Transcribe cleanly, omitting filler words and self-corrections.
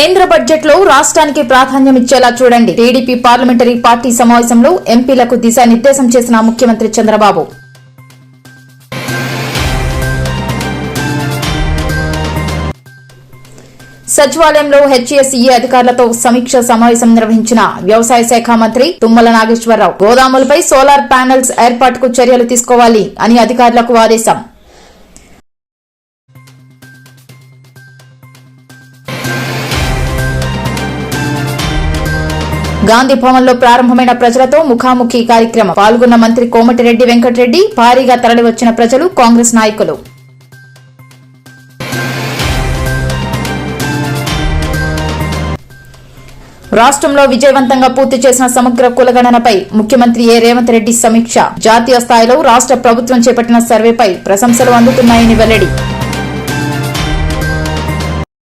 కేంద్ర బడ్జెట్ లో రాష్ట్రానికి ప్రాధాన్యం ఇచ్చేలా చూడండి. టీడీపీ పార్లమెంటరీ పార్టీ సమావేశంలో ఎంపీలకు దిశానిర్దేశం చేసిన ముఖ్యమంత్రి చంద్రబాబు. సచివాలయంలో హెచ్ఎస్ఈ అధికారులతో సమీక్ష సమావేశం నిర్వహించిన వ్యవసాయ శాఖ మంత్రి తుమ్మల నాగేశ్వరరావు. గోదాములపై సోలార్ ప్యానెల్స్ ఏర్పాటుకు చర్యలు తీసుకోవాలి అని అధికారులకు ఆదేశం. గాంధీ భవన్ లో ప్రారంభమైన ప్రజలతో ముఖాముఖి కార్యక్రమం. పాల్గొన్న మంత్రి కోమటిరెడ్డి వెంకటరెడ్డి, భారీగా తరలివచ్చిన ప్రజలు, కాంగ్రెస్ నాయకులు. రాష్ట్రంలో విజయవంతంగా పూర్తి చేసిన సమగ్ర కులగణనపై ముఖ్యమంత్రి రేవంత్ రెడ్డి సమీక్ష. జాతీయ స్థాయిలో రాష్ట్ర ప్రభుత్వం చేపట్టిన సర్వేపై ప్రశంసలు అందుతున్నాయని వెల్లడి.